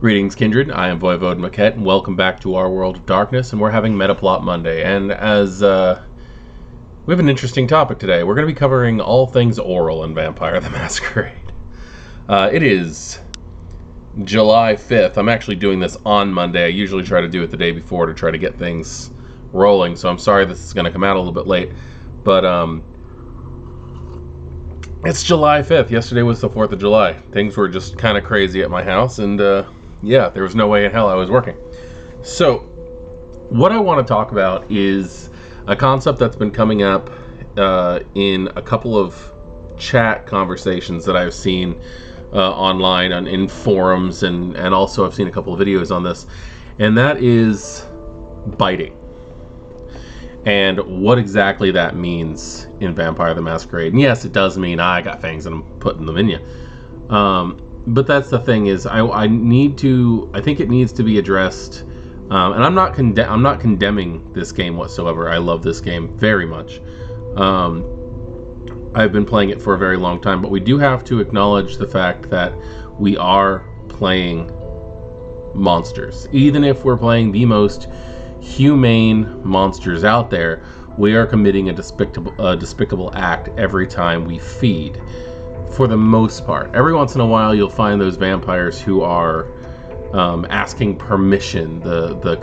Greetings, Kindred. I am Voivode Maquette, and welcome back to our world of darkness, and we're having Metaplot Monday. And as we have an interesting topic today, we're going to be covering all things oral in Vampire the Masquerade. It is July 5th. I'm actually doing this on Monday. I usually try to do it the day before to try to get things rolling, so I'm sorry this is going to come out a little bit late. But it's July 5th. Yesterday was the 4th of July. Things were just kind of crazy at my house, and yeah, there was no way in hell I was working. So, what I want to talk about is a concept that's been coming up in a couple of chat conversations that I've seen online in forums, and also I've seen a couple of videos on this, and that is biting. And what exactly that means in Vampire the Masquerade. And yes, it does mean I got fangs and I'm putting them in you. But that's the thing is, I think it needs to be addressed. And I'm not condemning this game whatsoever. I love this game very much. I've been playing it for a very long time, but we do have to acknowledge the fact that we are playing monsters. Even if we're playing the most humane monsters out there, we are committing a despicable act every time we feed. For the most part, every once in a while you'll find those vampires who are asking permission, the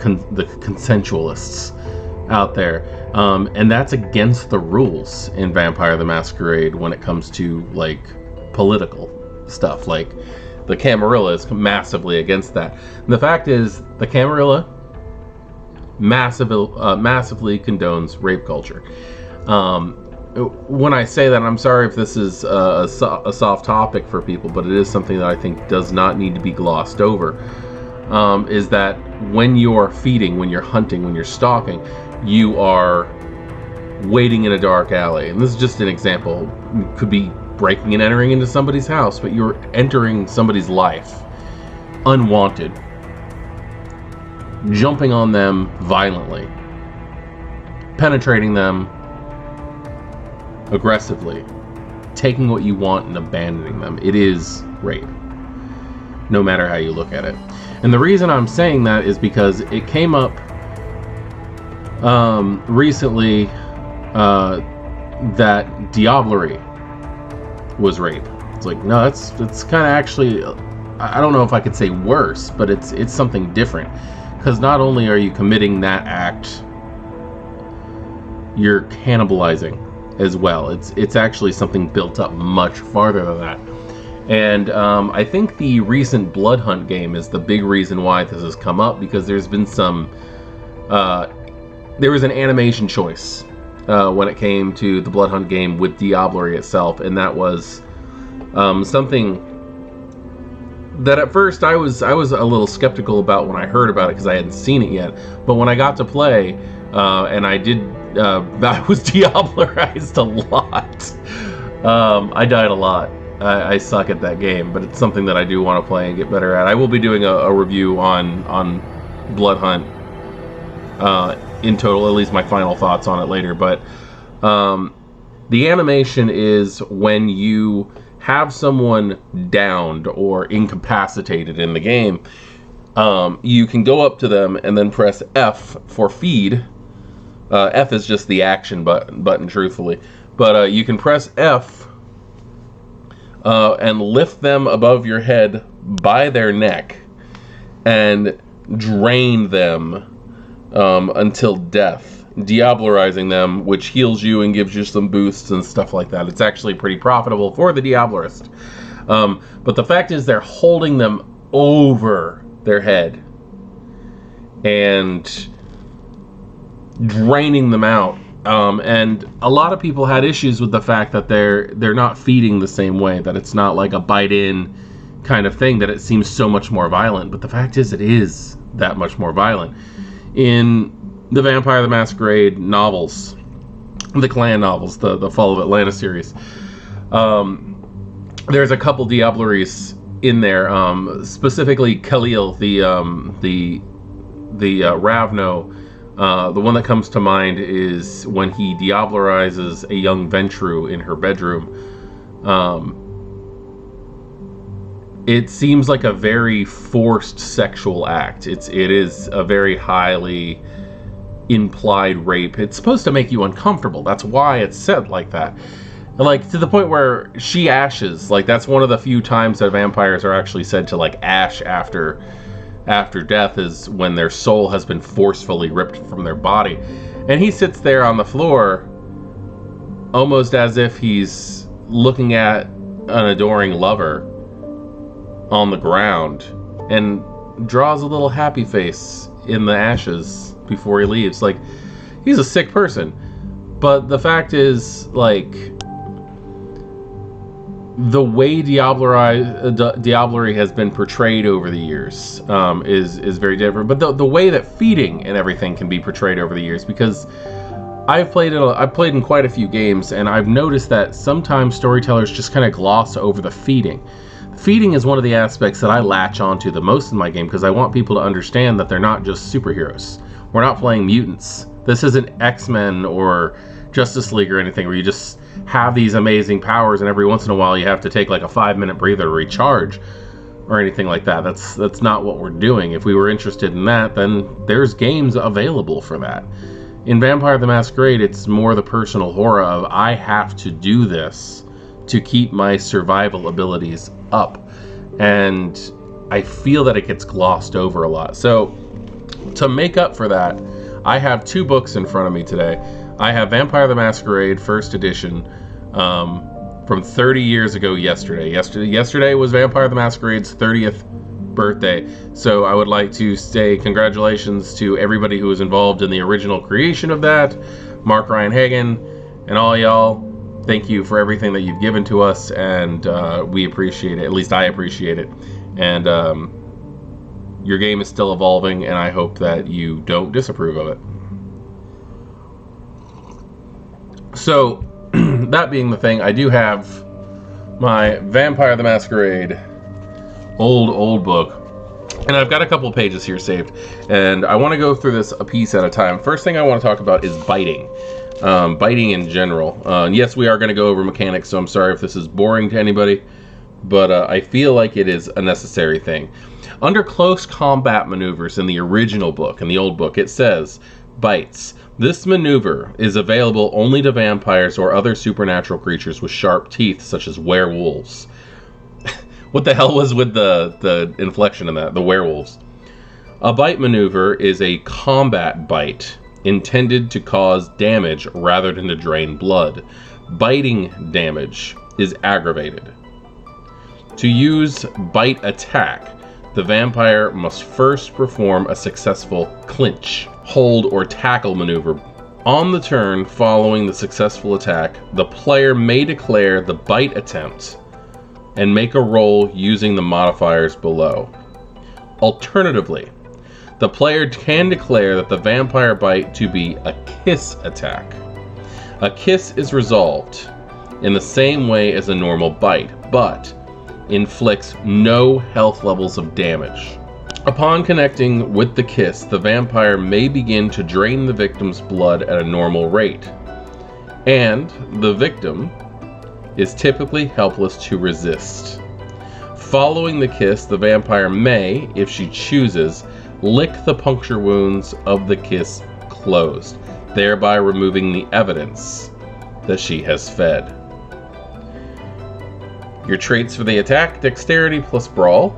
consensualists out there, and that's against the rules in Vampire the Masquerade when it comes to like political stuff. Like the Camarilla is massively against that. And the fact is, the Camarilla massively condones rape culture. When I say that, I'm sorry if this is a soft topic for people, but it is something that I think does not need to be glossed over. Is that when you're feeding, when you're hunting, when you're stalking, you are waiting in a dark alley. And this is just an example. It could be breaking and entering into somebody's house, but you're entering somebody's life unwanted, jumping on them violently, penetrating them aggressively, taking what you want and abandoning them. It is rape, no matter how you look at it. And the reason I'm saying that is because it came up recently that Diablerie was rape. It's like, no, it's kind of actually, I don't know if I could say worse, but it's something different. Because not only are you committing that act, you're cannibalizing as well. It's actually something built up much farther than that. And I think the recent Blood Hunt game is the big reason why this has come up, because there's been there was an animation choice when it came to the Blood Hunt game with Diablerie itself, and that was something that at first I was a little skeptical about when I heard about it, because I hadn't seen it yet. But when I got to play, and I did, I was Diablerized a lot. I died a lot. I suck at that game, but it's something that I do want to play and get better at. I will be doing a review on Blood Hunt in total, at least my final thoughts on it later. But the animation is when you have someone downed or incapacitated in the game, you can go up to them and then press F for feed. F is just the action button, truthfully. But you can press F and lift them above your head by their neck and drain them until death, diablerizing them, which heals you and gives you some boosts and stuff like that. It's actually pretty profitable for the Diablerist. But the fact is, they're holding them over their head and draining them out. And a lot of people had issues with the fact that they're not feeding the same way, that it's not like a bite-in kind of thing, that it seems so much more violent. But the fact is, it is that much more violent. In the Vampire the Masquerade novels, the Clan novels, the Fall of Atlanta series, there's a couple Diableries in there, specifically Khalil, the Ravno. The one that comes to mind is when he Diablerizes a young Ventru in her bedroom. it seems like a very forced sexual act. It is a very highly implied rape. It's supposed to make you uncomfortable. That's why it's said like that. Like, to the point where she ashes. Like, that's one of the few times that vampires are actually said to, like, ash after death, is when their soul has been forcefully ripped from their body. And he sits there on the floor almost as if he's looking at an adoring lover on the ground, and draws a little happy face in the ashes before he leaves. Like, he's a sick person. But the fact is, like, the way Diablerie has been portrayed over the years is very different. But the way that feeding and everything can be portrayed over the years, because I've played in quite a few games, and I've noticed that sometimes storytellers just kind of gloss over the feeding. Feeding is one of the aspects that I latch onto the most in my game, because I want people to understand that they're not just superheroes. We're not playing mutants. This isn't X-Men or Justice League or anything where you just have these amazing powers and every once in a while you have to take like a 5-minute breather to recharge or anything like that. That's not what we're doing. If we were interested in that, then there's games available for that. In Vampire the Masquerade, it's more the personal horror of, I have to do this to keep my survival abilities up. And I feel that it gets glossed over a lot. So to make up for that, I have 2 books in front of me today. I have Vampire the Masquerade First Edition from 30 years ago yesterday. Yesterday was Vampire the Masquerade's 30th birthday. So I would like to say congratulations to everybody who was involved in the original creation of that. Mark Ryan Hagen and all y'all. Thank you for everything that you've given to us, and we appreciate it. At least I appreciate it. And your game is still evolving, and I hope that you don't disapprove of it. So, that being the thing, I do have my Vampire the Masquerade old book. And I've got a couple pages here saved. And I want to go through this a piece at a time. First thing I want to talk about is biting. Biting in general. Yes, we are going to go over mechanics, so I'm sorry if this is boring to anybody, but I feel like it is a necessary thing. Under close combat maneuvers in the original book, in the old book, it says, bites. This maneuver is available only to vampires or other supernatural creatures with sharp teeth, such as werewolves. What the hell was with the inflection in that? The werewolves. A bite maneuver is a combat bite, intended to cause damage rather than to drain blood. Biting damage is aggravated. To use bite attack, the vampire must first perform a successful clinch, hold, or tackle maneuver. On the turn following the successful attack, the player may declare the bite attempt and make a roll using the modifiers below. Alternatively, the player can declare that the vampire bite to be a kiss attack. A kiss is resolved in the same way as a normal bite, but inflicts no health levels of damage. Upon connecting with the kiss, the vampire may begin to drain the victim's blood at a normal rate, and the victim is typically helpless to resist. Following the kiss, the vampire may, if she chooses, lick the puncture wounds of the kiss closed, thereby removing the evidence that she has fed. Your traits for the attack: dexterity plus brawl,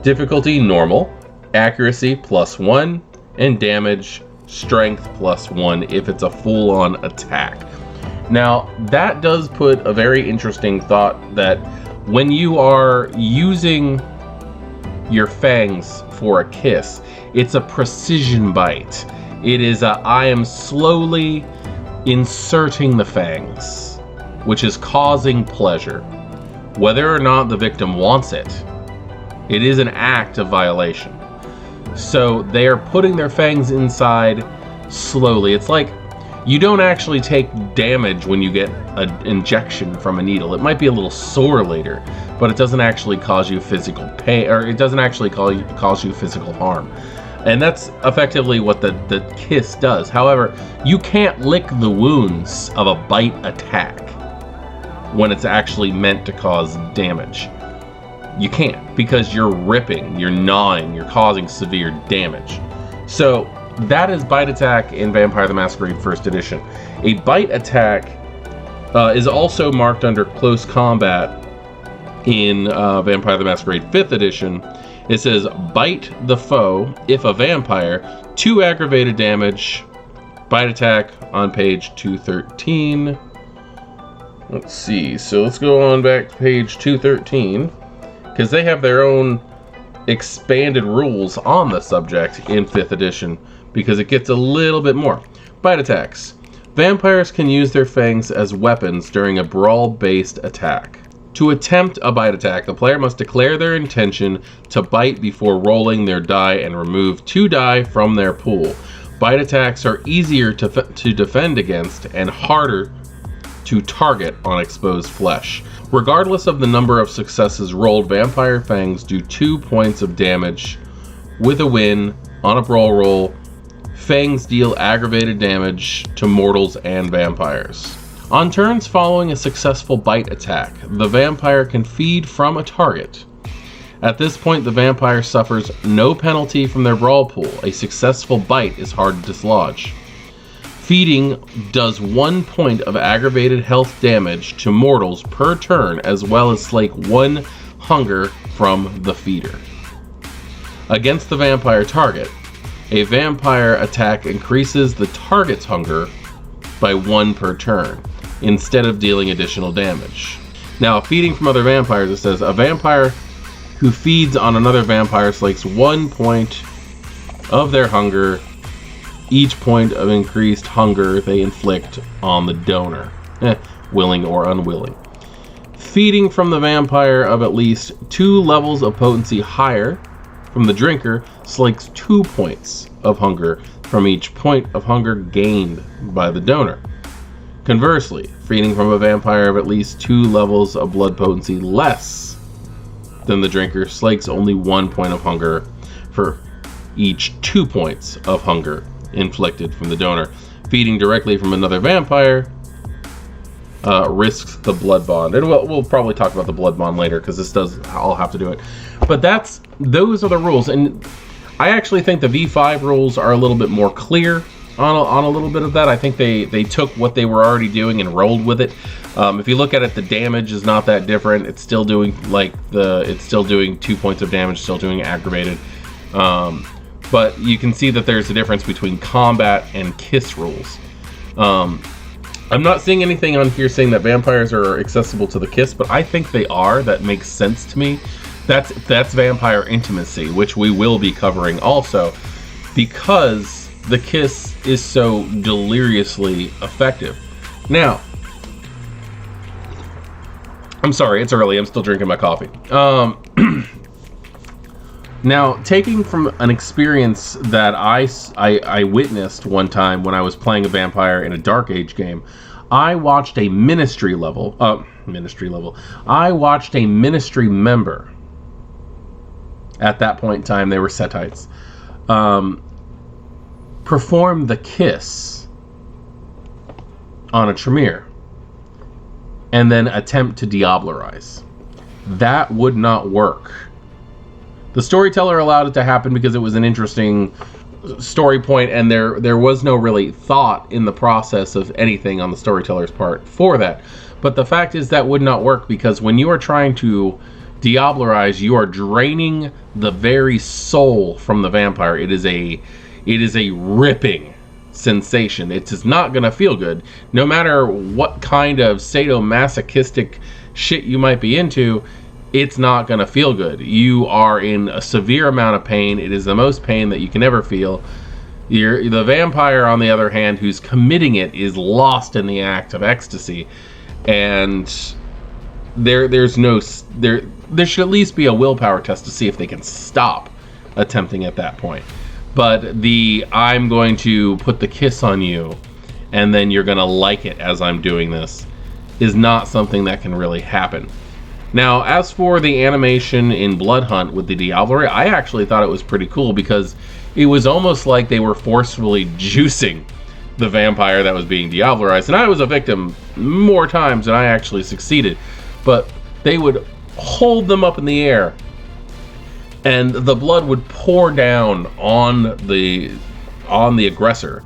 difficulty normal, accuracy +1, and damage strength +1 if it's a full-on attack. Now, that does put a very interesting thought that when you are using your fangs for a kiss, it's a precision bite. It is I am slowly inserting the fangs, which is causing pleasure. Whether or not the victim wants it, it is an act of violation. So they are putting their fangs inside slowly. It's like you don't actually take damage when you get an injection from a needle. It might be a little sore later, but it doesn't actually cause you physical pain, or it doesn't actually cause you physical harm. And that's effectively what the kiss does. However, you can't lick the wounds of a bite attack when it's actually meant to cause damage. you can't, because you're ripping, you're gnawing, you're causing severe damage. So that is bite attack in Vampire the Masquerade 1st edition. A bite attack is also marked under close combat in Vampire the Masquerade 5th edition. It says, bite the foe if a vampire, 2 aggravated damage, bite attack on page 213. Let's see, so let's go on back to page 213, because they have their own expanded rules on the subject in 5th edition, because it gets a little bit more. Bite attacks. Vampires can use their fangs as weapons during a brawl-based attack. To attempt a bite attack, the player must declare their intention to bite before rolling their die and remove 2 die from their pool. Bite attacks are easier to defend against and harder to target on exposed flesh. Regardless of the number of successes rolled, vampire fangs do 2 points of damage with a win on a brawl roll. Fangs deal aggravated damage to mortals and vampires. On turns following a successful bite attack, the vampire can feed from a target. At this point, the vampire suffers no penalty from their brawl pool. A successful bite is hard to dislodge. Feeding does 1 point of aggravated health damage to mortals per turn, as well as slake 1 hunger from the feeder. Against the vampire target, a vampire attack increases the target's hunger by 1 per turn, instead of dealing additional damage. Now, feeding from other vampires, it says, a vampire who feeds on another vampire slakes 1 point of their hunger, each point of increased hunger they inflict on the donor, willing or unwilling. Feeding from the vampire of at least 2 levels of potency higher from the drinker slakes 2 points of hunger from each point of hunger gained by the donor. Conversely, feeding from a vampire of at least 2 levels of blood potency less than the drinker slakes only 1 point of hunger for each 2 points of hunger inflicted from the donor. Feeding directly from another vampire risks the blood bond, and we'll probably talk about the blood bond later, because this does all have to do it. But those are the rules, and I actually think the V5 rules are a little bit more clear on a little bit of that. I think they took what they were already doing and rolled with it. If you look at it, the damage is not that different. It's still doing 2 points of damage, still doing aggravated. But you can see that there's a difference between combat and kiss rules. I'm not seeing anything on here saying that vampires are accessible to the kiss, but I think they are. That makes sense to me. That's vampire intimacy, which we will be covering also, because the kiss is so deliriously effective. Now, I'm sorry, it's early. I'm still drinking my coffee. Now, taking from an experience that I witnessed one time when I was playing a vampire in a Dark Age game, I watched a ministry member. At that point in time, they were Setites. Perform the kiss on a Tremere and then attempt to Diablerize. That would not work. The storyteller allowed it to happen because it was an interesting story point, and there was no really thought in the process of anything on the storyteller's part for that. But the fact is that would not work, because when you are trying to Diablerize, you are draining the very soul from the vampire. It is a ripping sensation. It is not going to feel good. No matter what kind of sadomasochistic shit you might be into, it's not going to feel good. You are in a severe amount of pain. It is the most pain that you can ever feel. The vampire, on the other hand, who's committing it, is lost in the act of ecstasy, and there should at least be a willpower test to see if they can stop attempting at that point. But I'm going to put the kiss on you, and then you're going to like it as I'm doing this, is not something that can really happen. Now, as for the animation in Blood Hunt with the Diablerie, I actually thought it was pretty cool, because it was almost like they were forcefully juicing the vampire that was being Diablerized. And I was a victim more times than I actually succeeded. But they would hold them up in the air, and the blood would pour down on the aggressor.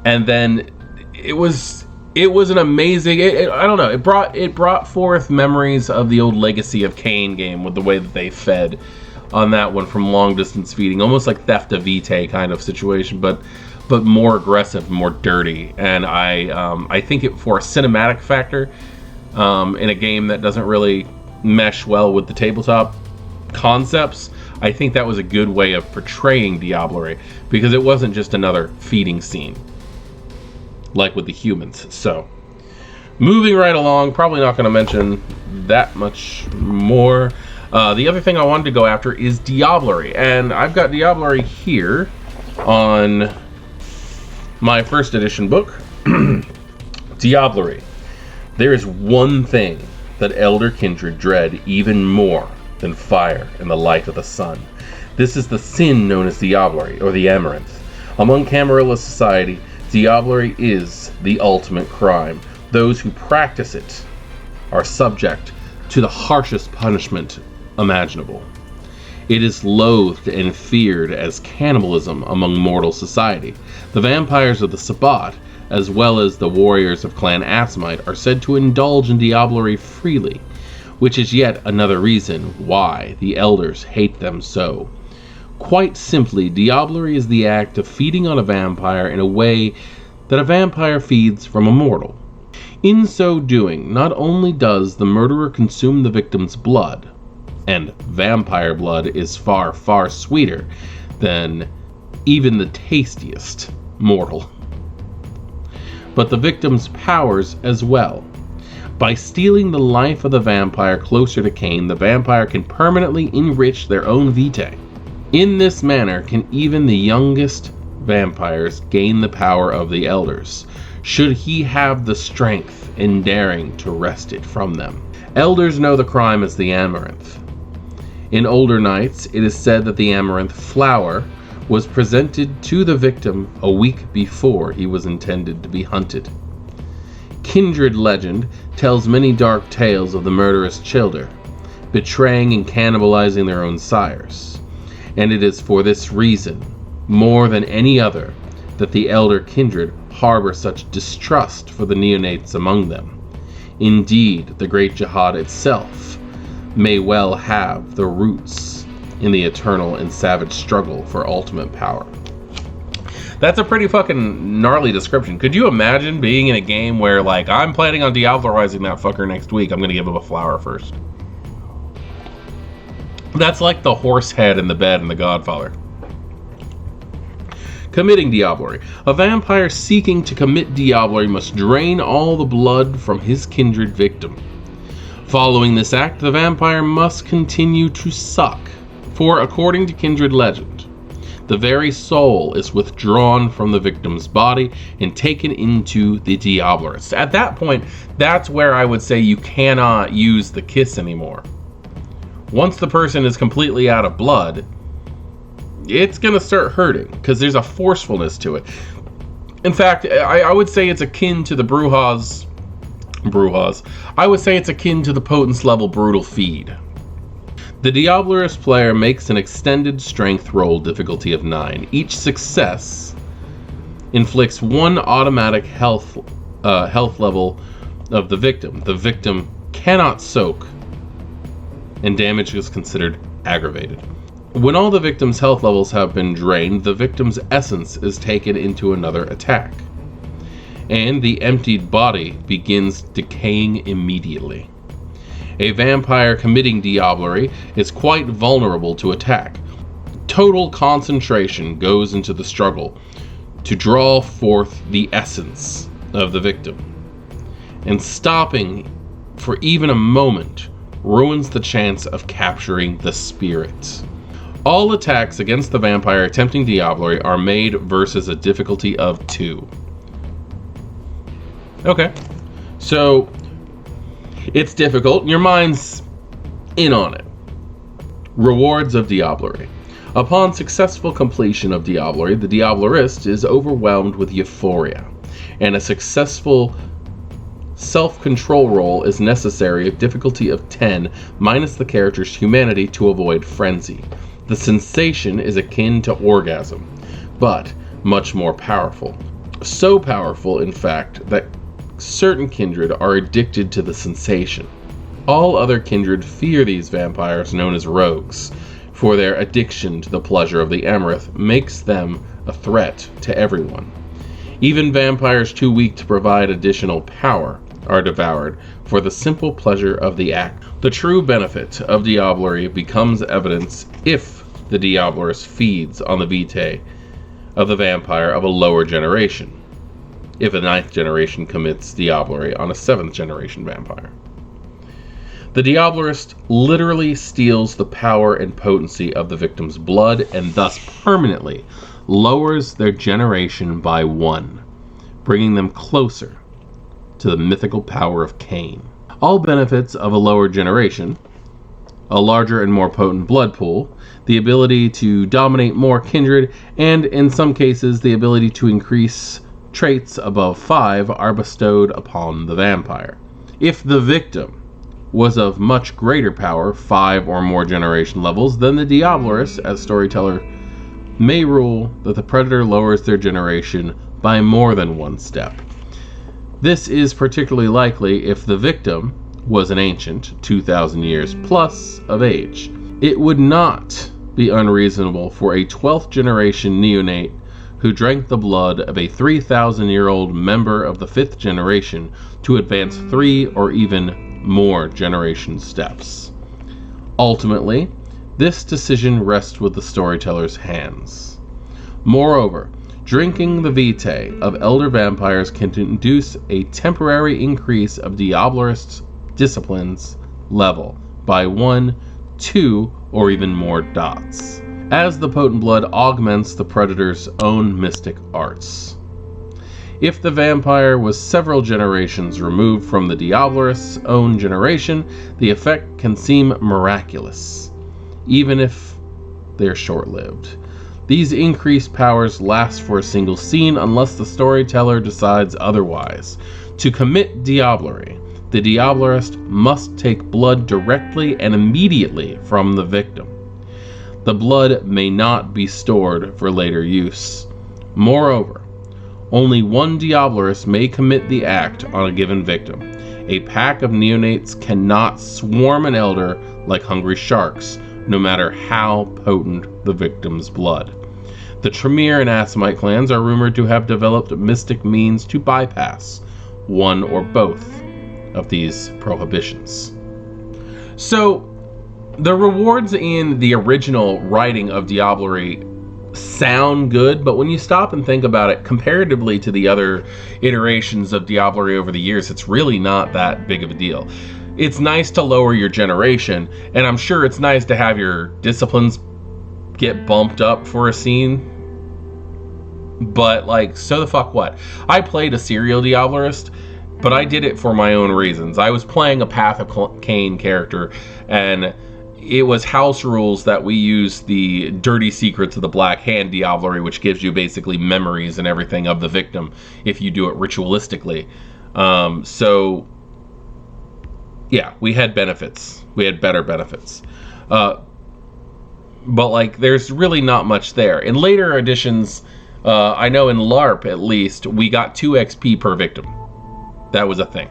And then it was an amazing. I don't know. It brought forth memories of the old Legacy of Kain game with the way that they fed on that one from long distance feeding, almost like Theft of Vitae kind of situation, but more aggressive, more dirty. And I think it, for a cinematic factor, in a game that doesn't really mesh well with the tabletop concepts, I think that was a good way of portraying Diablerie, because it wasn't just another feeding scene like with the humans. So, moving right along, probably not going to mention that much more. The other thing I wanted to go after is Diablerie, and I've got Diablerie here on my first edition book. Diablerie. There is one thing that Elder Kindred dread even more than fire and the light of the sun. This is the sin known as Diablerie, or the Amaranth. Among Camarilla society, Diablerie is the ultimate crime. Those who practice it are subject to the harshest punishment imaginable. It is loathed and feared as cannibalism among mortal society. The vampires of the Sabbat, as well as the warriors of Clan Asmite, are said to indulge in Diablerie freely, which is yet another reason why the elders hate them so. Quite simply, Diablerie is the act of feeding on a vampire in a way that a vampire feeds from a mortal. In so doing, not only does the murderer consume the victim's blood, and vampire blood is far, far sweeter than even the tastiest mortal, but the victim's powers as well. By stealing the life of the vampire closer to Kain, the vampire can permanently enrich their own vitae. In this manner can even the youngest vampires gain the power of the elders, should he have the strength and daring to wrest it from them. Elders know the crime as the Amaranth. In older nights, it is said that the Amaranth flower was presented to the victim a week before he was intended to be hunted. Kindred legend tells many dark tales of the murderous children, betraying and cannibalizing their own sires. And it is for this reason, more than any other, that the Elder Kindred harbor such distrust for the neonates among them. Indeed, the Great Jihad itself may well have the roots in the eternal and savage struggle for ultimate power. That's a pretty fucking gnarly description. Could you imagine being in a game where, like, I'm planning on Diablerizing that fucker next week, I'm gonna give him a flower first? That's like the horse head in the bed in The Godfather. Committing Diablerie. A vampire seeking to commit Diablerie must drain all the blood from his kindred victim. Following this act, the vampire must continue to suck, for according to Kindred legend, the very soul is withdrawn from the victim's body and taken into the Diablerist. At that point, that's where I would say you cannot use the kiss anymore. Once the person is completely out of blood, it's going to start hurting, because there's a forcefulness to it. In fact, I would say it's akin to the Brujas. I would say it's akin to the Potence level Brutal Feed. The Diablerist player makes an extended strength roll difficulty of 9. Each success inflicts 1 automatic health level of the victim. The victim cannot soak, and damage is considered aggravated. When all the victim's health levels have been drained, the victim's essence is taken into another attack, and the emptied body begins decaying immediately. A vampire committing Diablerie is quite vulnerable to attack. Total concentration goes into the struggle to draw forth the essence of the victim, and stopping for even a moment ruins the chance of capturing the spirit. All attacks against the vampire attempting Diablerie are made versus a difficulty of 2. Okay, so it's difficult. Your mind's in on it. Rewards of Diablerie. Upon successful completion of Diablerie, the Diablerist is overwhelmed with euphoria, and a successful self-control roll is necessary, a difficulty of 10, minus the character's humanity to avoid frenzy. The sensation is akin to orgasm, but much more powerful. So powerful, in fact, that certain kindred are addicted to the sensation. All other kindred fear these vampires, known as rogues, for their addiction to the pleasure of the amaranth makes them a threat to everyone. Even vampires too weak to provide additional power are devoured for the simple pleasure of the act. The true benefit of Diablerie becomes evident if the Diablerist feeds on the vitae of the vampire of a lower generation, if a 9th generation commits Diablerie on a 7th generation vampire. The Diablerist literally steals the power and potency of the victim's blood and thus permanently lowers their generation by 1, bringing them closer to the mythical power of Cain. All benefits of a lower generation, a larger and more potent blood pool, the ability to dominate more kindred, and in some cases the ability to increase traits above 5 are bestowed upon the vampire. If the victim was of much greater power, 5 or more generation levels, then the Diablerist, as storyteller, may rule that the predator lowers their generation by more than 1 step. This is particularly likely if the victim was an ancient, 2,000 years plus of age. It would not be unreasonable for a 12th generation neonate who drank the blood of a 3,000-year-old member of the 5th generation to advance 3 or even more generation steps. Ultimately, this decision rests with the storyteller's hands. Moreover, drinking the vitae of elder vampires can induce a temporary increase of Diablerist's discipline's level by 1, 2, or even more dots, as the potent blood augments the predator's own mystic arts. If the vampire was several generations removed from the Diablerist's own generation, the effect can seem miraculous, even if they're short-lived. These increased powers last for a single scene unless the storyteller decides otherwise. To commit Diablerie, the Diablerist must take blood directly and immediately from the victim. The blood may not be stored for later use. Moreover, only one Diablerist may commit the act on a given victim. A pack of neonates cannot swarm an elder like hungry sharks, no matter how potent the victim's blood. The Tremere and Assamite clans are rumored to have developed mystic means to bypass one or both of these prohibitions. So, the rewards in the original writing of Diablerie sound good, but when you stop and think about it, comparatively to the other iterations of Diablerie over the years, it's really not that big of a deal. It's nice to lower your generation, and I'm sure it's nice to have your disciplines get bumped up for a scene, but like, so the fuck what? I played a serial Diablerist, but I did it for my own reasons. I was playing a Path of Cain character, and it was house rules that we used the Dirty Secrets of the Black Hand Diablerie, which gives you basically memories and everything of the victim if you do it ritualistically. So, yeah, we had benefits. We had better benefits. But, like, there's really not much there. In later editions, I know in LARP, at least, we got 2 XP per victim. That was a thing.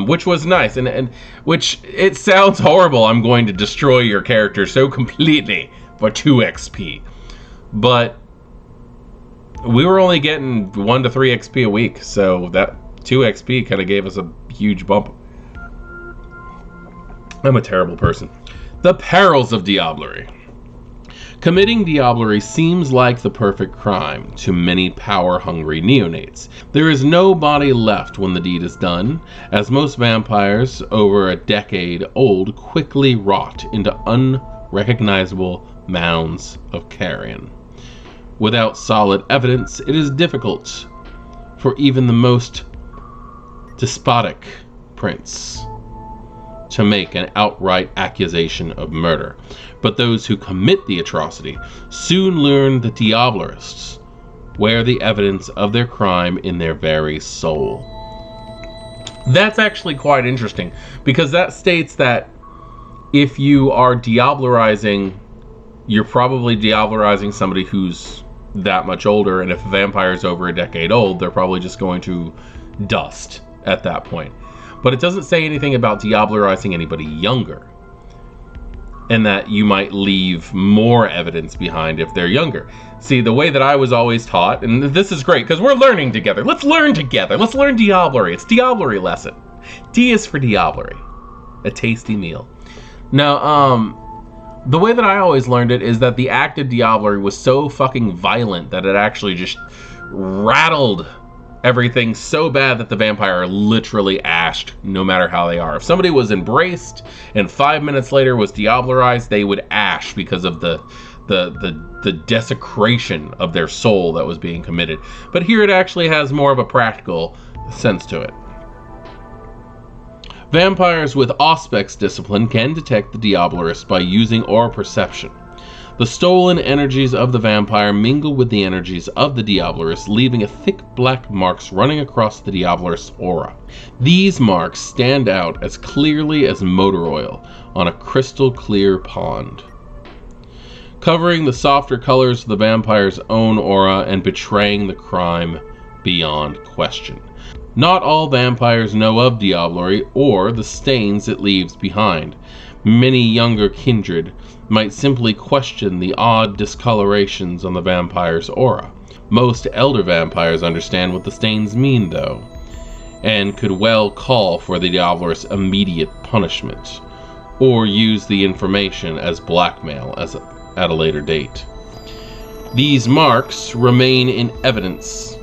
Which was nice, and which, it sounds horrible, I'm going to destroy your character so completely for 2 XP. But we were only getting 1 to 3 XP a week, so that 2 XP kind of gave us a huge bump. I'm a terrible person. The perils of Diablerie. Committing Diablerie seems like the perfect crime to many power-hungry neonates. There is no body left when the deed is done, as most vampires over a decade old quickly rot into unrecognizable mounds of carrion. Without solid evidence, it is difficult for even the most despotic prince to make an outright accusation of murder. But those who commit the atrocity soon learn that Diablerists wear the evidence of their crime in their very soul. That's actually quite interesting, because that states that if you are diablerizing, you're probably diablerizing somebody who's that much older, and if a vampire is over a decade old, they're probably just going to dust at that point. But it doesn't say anything about diablerizing anybody younger, and that you might leave more evidence behind if they're younger. See, the way that I was always taught, and this is great because we're learning together. Let's learn together. Let's learn Diablerie. It's Diablerie lesson. D is for Diablerie, a tasty meal. Now, the way that I always learned it is that the act of Diablerie was so fucking violent that it actually just rattled everything so bad that the vampire literally ashed, no matter how they are. If somebody was embraced and 5 minutes later was diablerized, they would ash because of the desecration of their soul that was being committed. But here it actually has more of a practical sense to it. Vampires with Auspex discipline can detect the Diablerist by using aura perception. The stolen energies of the vampire mingle with the energies of the Diablerist, leaving a thick black marks running across the Diablerist's aura. These marks stand out as clearly as motor oil on a crystal clear pond, covering the softer colors of the vampire's own aura and betraying the crime beyond question. Not all vampires know of Diablerie or the stains it leaves behind. Many younger kindred might simply question the odd discolorations on the vampire's aura. Most elder vampires understand what the stains mean, though, and could well call for the Diablerist's immediate punishment, or use the information as blackmail at a later date. These marks remain in evidence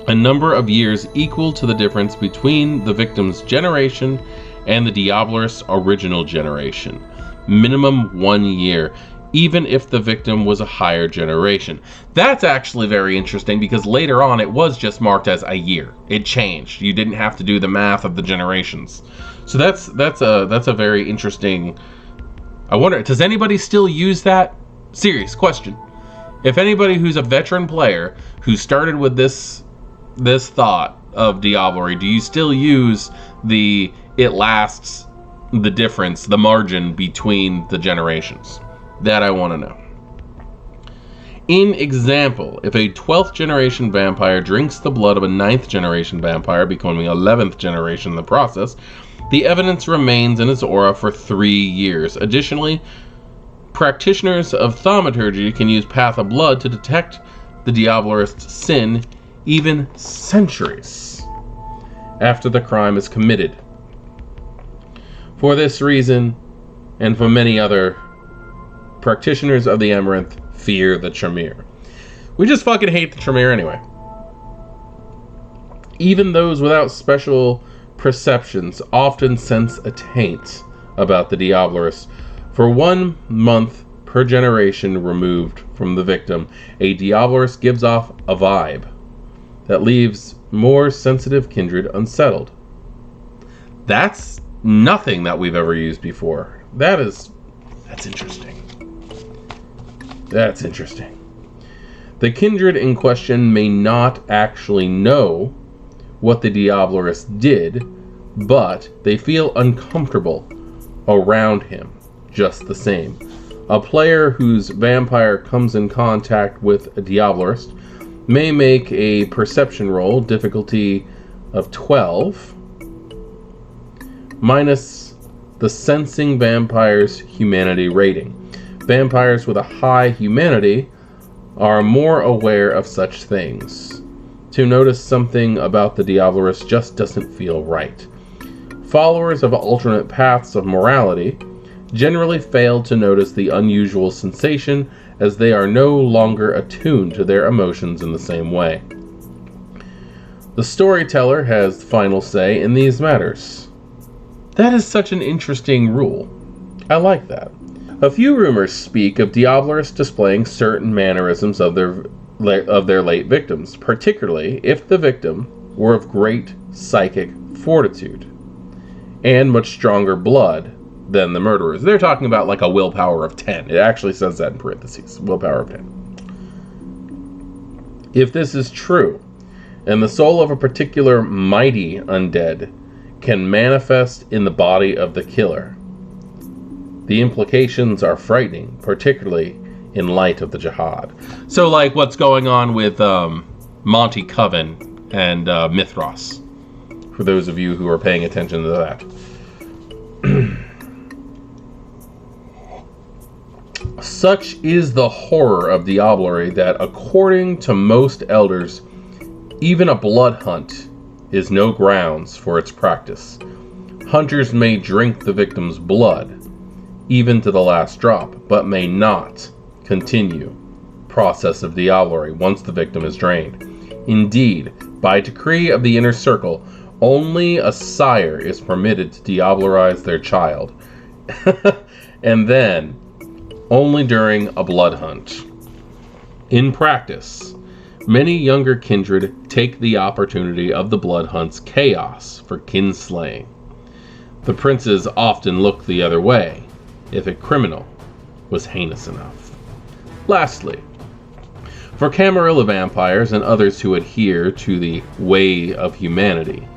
a number of years equal to the difference between the victim's generation and the Diablerist's original generation. Minimum 1 year, even if the victim was a higher generation. That's actually very interesting, because later on it was just marked as a year. It changed. You didn't have to do the math of the generations. So that's a very interesting. I wonder, does anybody still use that? Serious question. If anybody who's a veteran player who started with this thought of Diablerie, do you still use it lasts the difference, the margin between the generations? That I want to know. In example, if a 12th generation vampire drinks the blood of a 9th generation vampire, becoming 11th generation in the process, the evidence remains in its aura for 3 years. Additionally, practitioners of thaumaturgy can use Path of Blood to detect the Diablerist's sin even centuries after the crime is committed. For this reason, and for many other, practitioners of the Amaranth fear the Tremere. We just fucking hate the Tremere anyway. Even those without special perceptions often sense a taint about the Diablerist. For 1 month per generation removed from the victim, a Diablerist gives off a vibe that leaves more sensitive kindred unsettled. That's nothing that we've ever used before. That's interesting. That's interesting. The kindred in question may not actually know what the Diablerist did, but they feel uncomfortable around him just the same. A player whose vampire comes in contact with a Diablerist may make a perception roll, difficulty of 12, minus the sensing vampire's humanity rating. Vampires with a high humanity are more aware of such things. To notice something about the Diablerist just doesn't feel right. Followers of alternate paths of morality generally fail to notice the unusual sensation, as they are no longer attuned to their emotions in the same way. The storyteller has the final say in these matters. That is such an interesting rule. I like that. A few rumors speak of Diablerists displaying certain mannerisms of their late victims, particularly if the victim were of great psychic fortitude and much stronger blood than the murderers. They're talking about like a willpower of 10. It actually says that in parentheses, willpower of 10. If this is true, and the soul of a particular mighty undead can manifest in the body of the killer. The implications are frightening, particularly in light of the jihad. So, like what's going on with Monty Coven and Mithras, for those of you who are paying attention to that. Such is the horror of Diablerie that, according to most elders, even a blood hunt is no grounds for its practice. Hunters may drink the victim's blood, even to the last drop, but may not continue process of Diablerie once the victim is drained. Indeed, by decree of the inner circle, only a sire is permitted to diablerize their child, and then only during a blood hunt. In practice, many younger kindred take the opportunity of the blood hunt's chaos for kinslaying. The princes often look the other way if a criminal was heinous enough. Lastly, for Camarilla vampires and others who adhere to the way of humanity,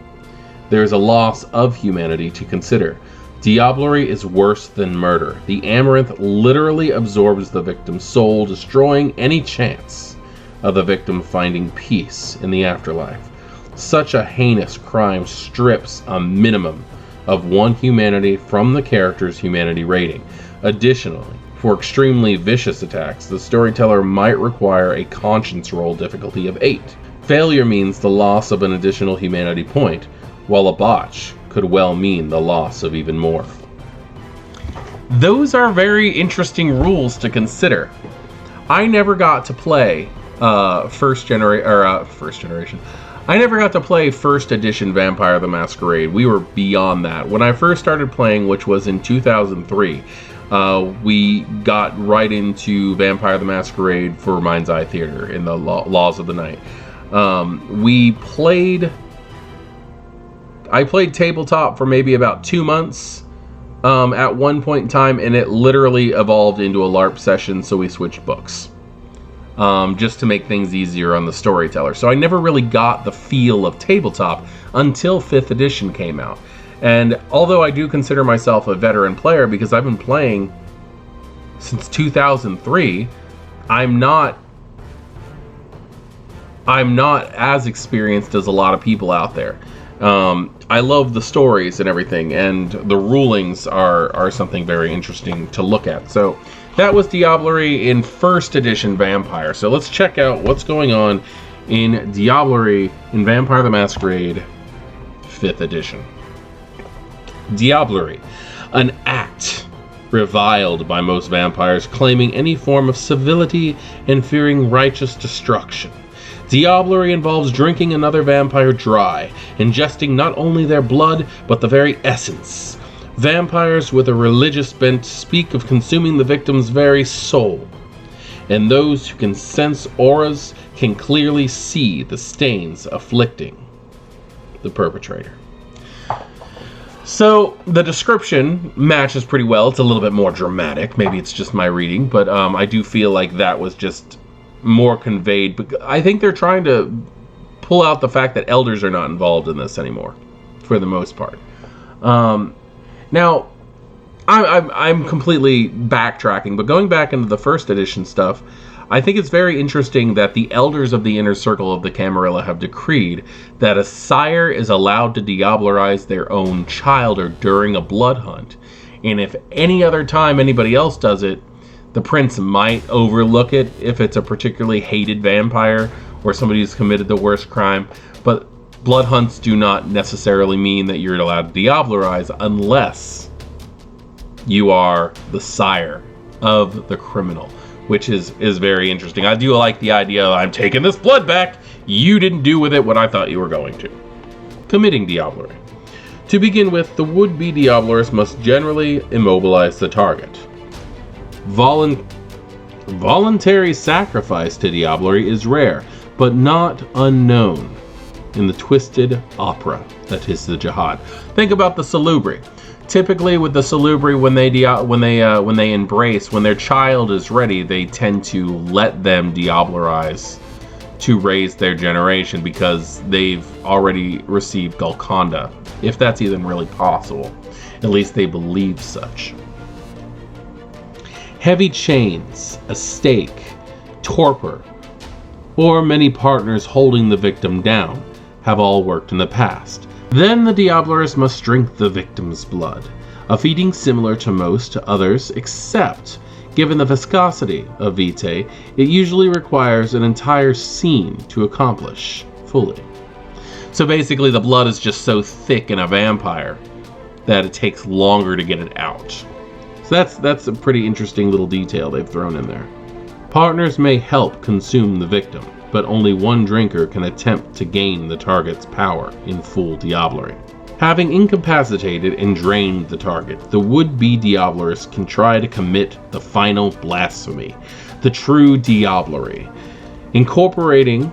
there is a loss of humanity to consider. Diablerie is worse than murder. The amaranth literally absorbs the victim's soul, destroying any chance of the victim finding peace in the afterlife. Such a heinous crime strips a minimum of one humanity from the character's humanity rating. Additionally, for extremely vicious attacks, the storyteller might require a conscience roll difficulty of 8. Failure means the loss of an additional humanity point, while a botch could well mean the loss of even more. Those are very interesting rules to consider. I never got to play first generation. I never got to play first edition Vampire the Masquerade. We were beyond that. When I first started playing, which was in 2003, we got right into Vampire the Masquerade for Mind's Eye Theater in the Laws of the Night. I played tabletop for maybe about 2 months at one point in time, and it literally evolved into a LARP session, so we switched books. Just to make things easier on the storyteller. So I never really got the feel of tabletop until 5th edition came out. And although I do consider myself a veteran player because I've been playing since 2003, I'm not as experienced as a lot of people out there. I love the stories and everything, and the rulings are something very interesting to look at. So that was Diablerie in first edition Vampire. So let's check out what's going on in Diablerie in Vampire the Masquerade 5th edition. Diablerie, an act reviled by most vampires, claiming any form of civility and fearing righteous destruction. Diablerie involves drinking another vampire dry, ingesting not only their blood, but the very essence. Vampires with a religious bent speak of consuming the victim's very soul, and those who can sense auras can clearly see the stains afflicting the perpetrator. So the description matches pretty well. It's a little bit more dramatic. Maybe it's just my reading, but I do feel like that was just more conveyed. But I think they're trying to pull out the fact that elders are not involved in this anymore, for the most part. Now, I'm completely backtracking, but going back into the first edition stuff, I think it's very interesting that the elders of the inner circle of the Camarilla have decreed that a sire is allowed to diablerize their own child or during a blood hunt. And if any other time anybody else does it, the prince might overlook it if it's a particularly hated vampire or somebody who's committed the worst crime. But blood hunts do not necessarily mean that you're allowed to diablerize unless you are the sire of the criminal, which is very interesting. I do like the idea of, I'm taking this blood back. You didn't do with it what I thought you were going to. Committing Diablerie. To begin with, the would-be Diablerist must generally immobilize the target. Voluntary sacrifice to Diablerie is rare, but not unknown in the twisted opera that is the jihad. Think about the Salubri. Typically, with the Salubri, when they embrace, when their child is ready, they tend to let them diablerize to raise their generation because they've already received Golconda, if that's even really possible. At least they believe such. Heavy chains, a stake, torpor, or many partners holding the victim down have all worked in the past. Then the Diablerist must drink the victim's blood, a feeding similar to most others, except, given the viscosity of vitae, it usually requires an entire scene to accomplish fully. So basically the blood is just so thick in a vampire that it takes longer to get it out. So that's a pretty interesting little detail they've thrown in there. Partners may help consume the victim, but only one drinker can attempt to gain the target's power in full Diablerie. Having incapacitated and drained the target, the would-be Diablerist can try to commit the final blasphemy, the true Diablerie, incorporating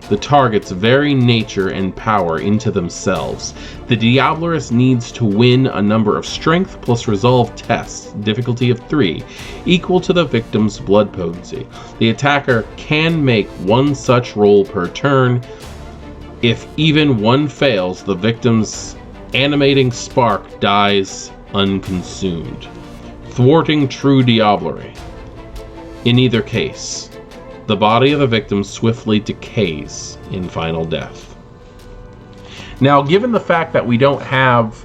the target's very nature and power into themselves. The Diablerist needs to win a number of strength plus resolve tests, difficulty of 3, equal to the victim's blood potency. The attacker can make one such roll per turn. If even one fails, the victim's animating spark dies unconsumed, thwarting true Diablerie. In either case, the body of the victim swiftly decays in final death. Now, given the fact that we don't have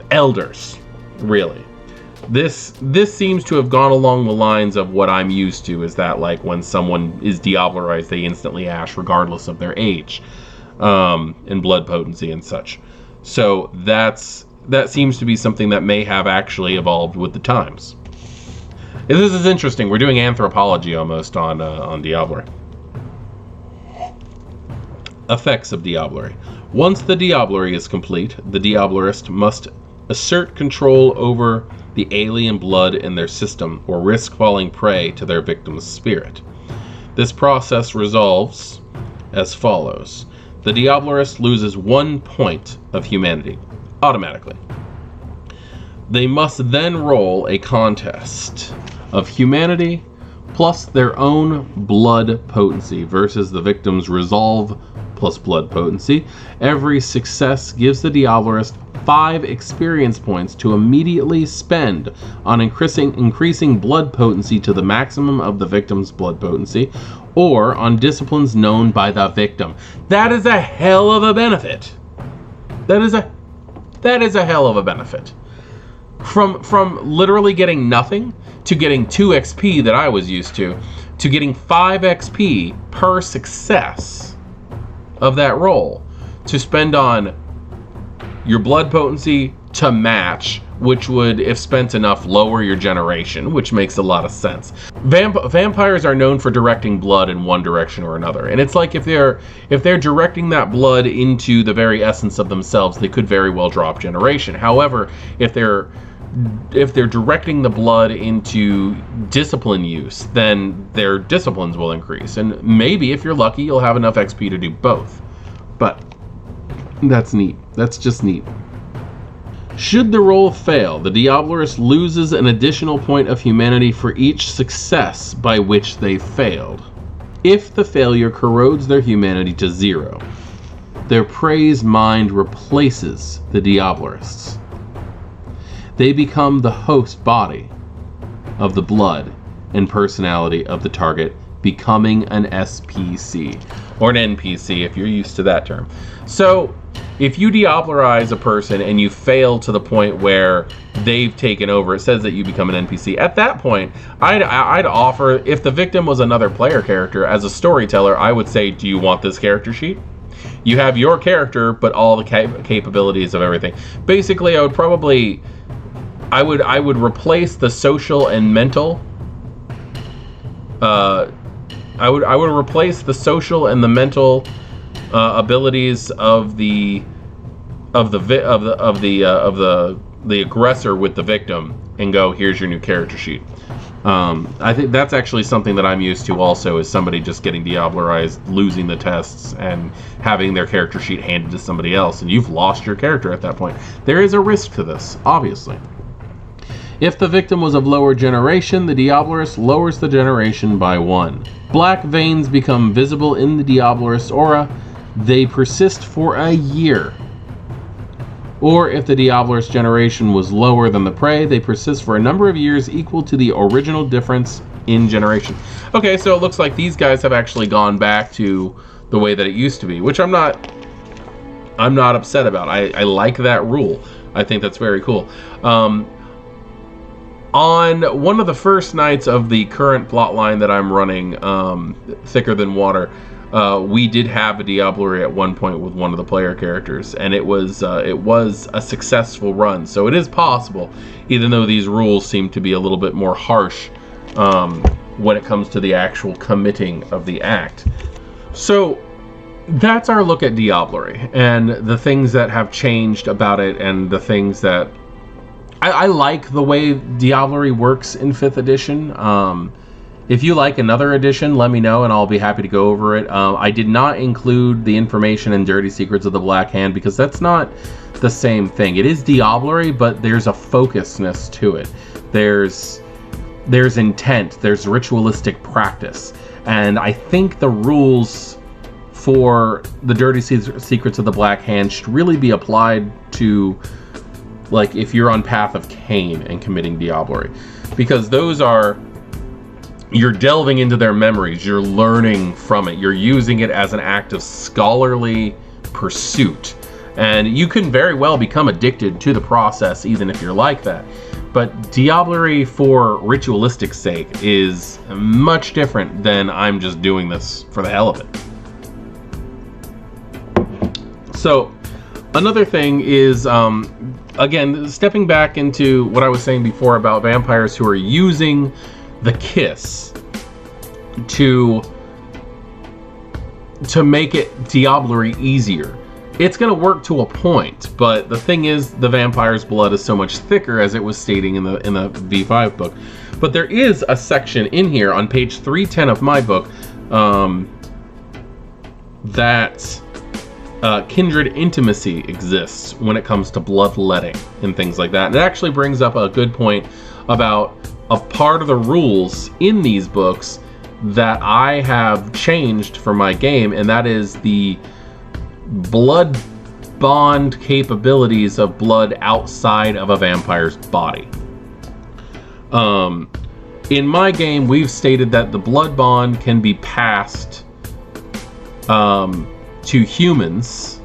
elders, really, this seems to have gone along the lines of what I'm used to, is that like when someone is Diablerized, they instantly ash regardless of their age, and blood potency and such. So that seems to be something that may have actually evolved with the times. This is interesting. We're doing anthropology almost on Diablerie. Effects of Diablerie. Once the Diablerie is complete, the Diablerist must assert control over the alien blood in their system or risk falling prey to their victim's spirit. This process resolves as follows. The Diablerist loses 1 point of humanity automatically. They must then roll a contest of humanity plus their own blood potency versus the victim's resolve plus blood potency. Every success gives the Diablerist 5 experience points to immediately spend on increasing blood potency to the maximum of the victim's blood potency, or on disciplines known by the victim. That is a hell of a benefit. That is a hell of a benefit. From literally getting nothing to getting 2 XP that I was used to getting 5 XP per success of that roll to spend on your blood potency to match, which would, if spent enough, lower your generation, which makes a lot of sense. Vampires are known for directing blood in one direction or another, and it's like if they're directing that blood into the very essence of themselves, they could very well drop generation. However, if they're directing the blood into discipline use, then their disciplines will increase, and maybe if you're lucky, you'll have enough XP to do both. But that's neat. That's just neat. Should the roll fail, the Diablerist loses an additional point of humanity for each success by which they failed. If the failure corrodes their humanity to 0, their prey's mind replaces the Diablerist's. They become the host body of the blood and personality of the target, becoming an SPC, or an NPC if you're used to that term. So, if you Diablerize a person and you fail to the point where they've taken over, it says that you become an NPC. At that point, I'd offer, if the victim was another player character, as a storyteller, I would say, do you want this character sheet? You have your character, but all the capabilities of everything. Basically, I would replace the social and mental. I would replace the social and the mental abilities of the aggressor with the victim, and go, here's your new character sheet. I think that's actually something that I'm used to also, is somebody just getting Diablerized, losing the tests, and having their character sheet handed to somebody else, and you've lost your character at that point. There is a risk to this, obviously. If the victim was of lower generation, the Diablerist lowers the generation by 1. Black veins become visible in the Diablerist aura. They persist for a year. Or if the Diablerist generation was lower than the prey, they persist for a number of years equal to the original difference in generation. Okay, so it looks like these guys have actually gone back to the way that it used to be, which I'm not upset about. I like that rule. I think that's very cool. On one of the first nights of the current plotline that I'm running, Thicker Than Water, we did have a Diablerie at one point with one of the player characters, and it was a successful run. So it is possible, even though these rules seem to be a little bit more harsh when it comes to the actual committing of the act. So that's our look at Diablerie and the things that have changed about it, and the things that I like the way Diablerie works in 5th edition. If you like another edition, let me know and I'll be happy to go over it. I did not include the information in Dirty Secrets of the Black Hand because that's not the same thing. It is Diablerie, but there's a focusedness to it. There's intent, there's ritualistic practice. And I think the rules for the Dirty Secrets of the Black Hand should really be applied to, like, if you're on Path of Cain and committing Diablerie, because those are, you're delving into their memories, you're learning from it, you're using it as an act of scholarly pursuit, and you can very well become addicted to the process even if you're like that. But Diablerie for ritualistic sake is much different than I'm just doing this for the hell of it. So another thing is, again, stepping back into what I was saying before about vampires who are using the kiss to make it Diablerie easier. It's going to work to a point, but the thing is, the vampire's blood is so much thicker, as it was stating in the V5 book. But there is a section in here on page 310 of my book that kindred intimacy exists when it comes to bloodletting and things like that. And it actually brings up a good point about a part of the rules in these books that I have changed for my game, and that is the blood bond capabilities of blood outside of a vampire's body. In my game, we've stated that the blood bond can be passed to humans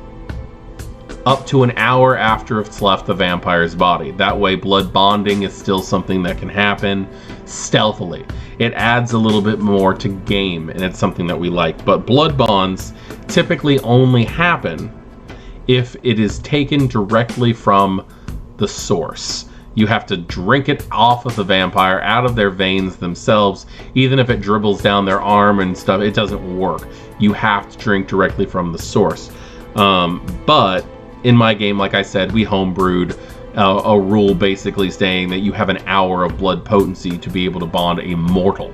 up to an hour after it's left the vampire's body. That way, blood bonding is still something that can happen stealthily. It adds a little bit more to game, and it's something that we like. But blood bonds typically only happen if it is taken directly from the source. You have to drink it off of the vampire, out of their veins themselves. Even if it dribbles down their arm and stuff, it doesn't work. You have to drink directly from the source. But in my game, like I said, we homebrewed a rule basically saying that you have an hour of blood potency to be able to bond a mortal.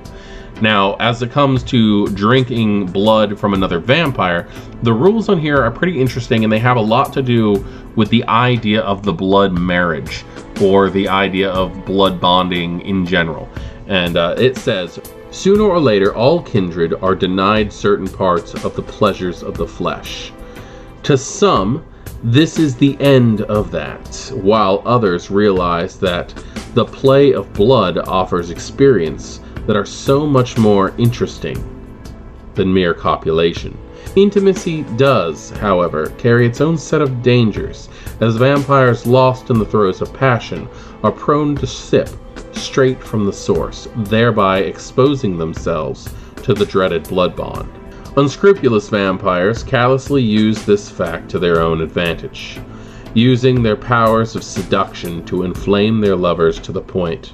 Now, as it comes to drinking blood from another vampire, the rules on here are pretty interesting, and they have a lot to do with the idea of the blood marriage, or the idea of blood bonding in general. And it says, sooner or later, all kindred are denied certain parts of the pleasures of the flesh. To some, this is the end of that, while others realize that the play of blood offers experience that are so much more interesting than mere copulation. Intimacy does, however, carry its own set of dangers, as vampires lost in the throes of passion are prone to sip straight from the source, thereby exposing themselves to the dreaded blood bond. Unscrupulous vampires callously use this fact to their own advantage, using their powers of seduction to inflame their lovers to the point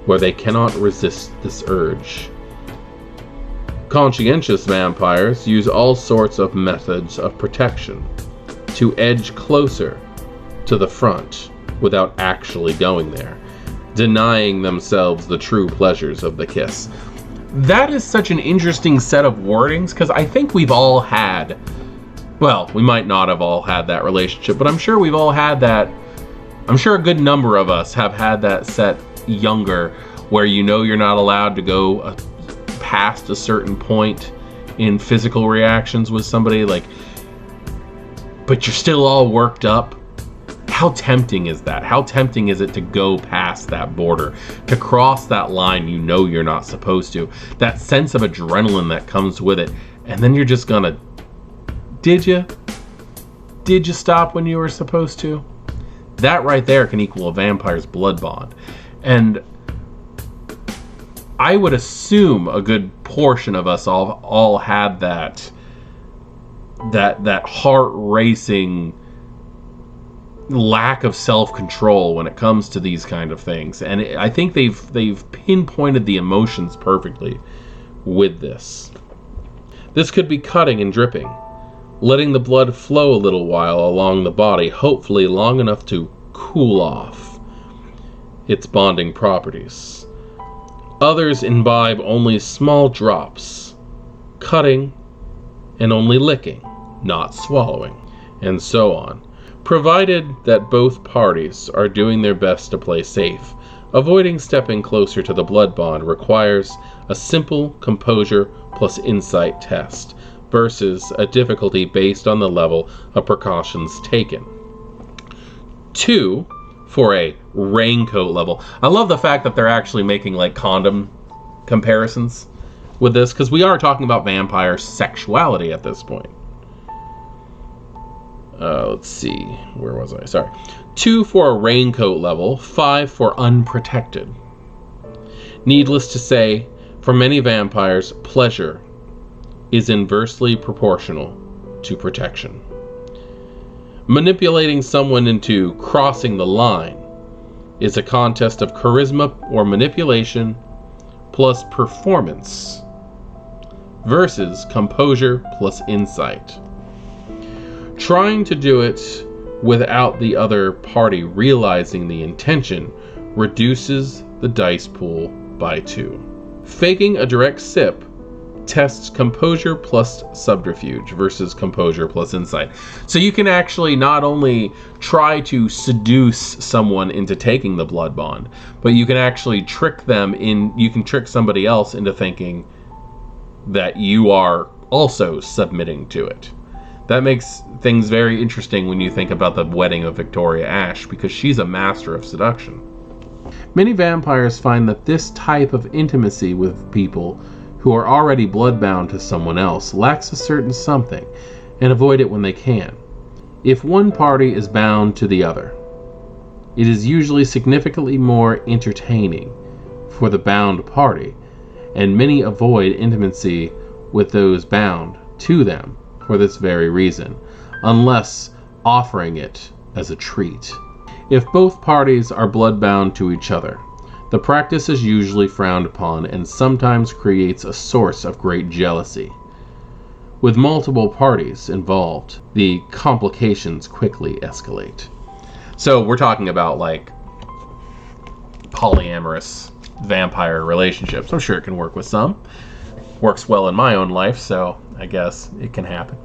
where they cannot resist this urge. Conscientious vampires use all sorts of methods of protection to edge closer to the front without actually going there, denying themselves the true pleasures of the kiss. That is such an interesting set of wordings, because I think we've all had, well, we might not have all had that relationship, but I'm sure we've all had that. I'm sure a good number of us have had that set younger, where you know you're not allowed to go past a certain point in physical reactions with somebody, like, but you're still all worked up. How tempting is that? How tempting is it to go past that border, to cross that line you know you're not supposed to? That sense of adrenaline that comes with it, and then you're just gonna, did you stop when you were supposed to? That right there can equal a vampire's blood bond. And I would assume a good portion of us all had that heart racing lack of self-control when it comes to these kind of things, and I think they've pinpointed the emotions perfectly with this. This could be cutting and dripping, letting the blood flow a little while along the body, hopefully long enough to cool off its bonding properties. Others imbibe only small drops, cutting and only licking, not swallowing, and so on. Provided that both parties are doing their best to play safe, avoiding stepping closer to the blood bond requires a simple composure plus insight test versus a difficulty based on the level of precautions taken. 2 for a raincoat level. I love the fact that they're actually making like condom comparisons with this, because we are talking about vampire sexuality at this point. Let's see, where was I? Sorry. 2 for a raincoat level, 5 for unprotected. Needless to say, for many vampires, pleasure is inversely proportional to protection. Manipulating someone into crossing the line is a contest of charisma or manipulation plus performance versus composure plus insight. Trying to do it without the other party realizing the intention reduces the dice pool by 2. Faking a direct sip tests composure plus subterfuge versus composure plus insight. So you can actually not only try to seduce someone into taking the blood bond, but you can actually trick somebody else into thinking that you are also submitting to it. That makes things very interesting when you think about the wedding of Victoria Ash, because she's a master of seduction. Many vampires find that this type of intimacy with people who are already bloodbound to someone else lacks a certain something, and avoid it when they can. If one party is bound to the other, it is usually significantly more entertaining for the bound party, and many avoid intimacy with those bound to them for this very reason, unless offering it as a treat. If both parties are bloodbound to each other, the practice is usually frowned upon and sometimes creates a source of great jealousy. With multiple parties involved, the complications quickly escalate. So we're talking about like polyamorous vampire relationships. I'm sure it can work with some. Works well in my own life, so I guess it can happen.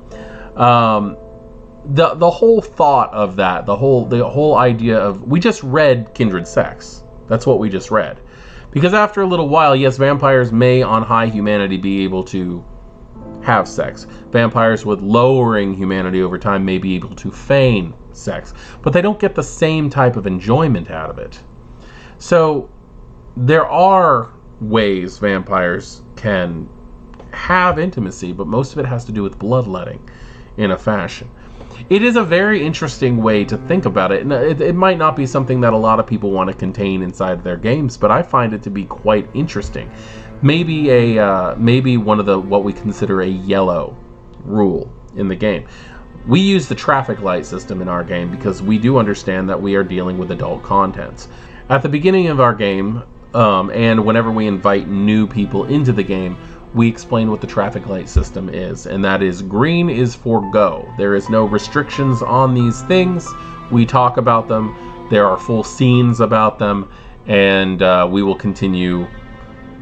The whole thought of that, the whole idea of, we just read kindred sex. That's what we just read. Because after a little while, yes, vampires may on high humanity be able to have sex. Vampires with lowering humanity over time may be able to feign sex, but they don't get the same type of enjoyment out of it. So there are ways vampires can have intimacy, but most of it has to do with bloodletting in a fashion. It is a very interesting way to think about it, and it might not be something that a lot of people want to contain inside their games, but I find it to be quite interesting. Maybe one of the what we consider a yellow rule in the game. We use the traffic light system in our game because we do understand that we are dealing with adult contents. At the beginning of our game, and whenever we invite new people into the game, we explain what the traffic light system is, and that is green is for go. There is no restrictions on these things. We talk about them. There are full scenes about them, and we will continue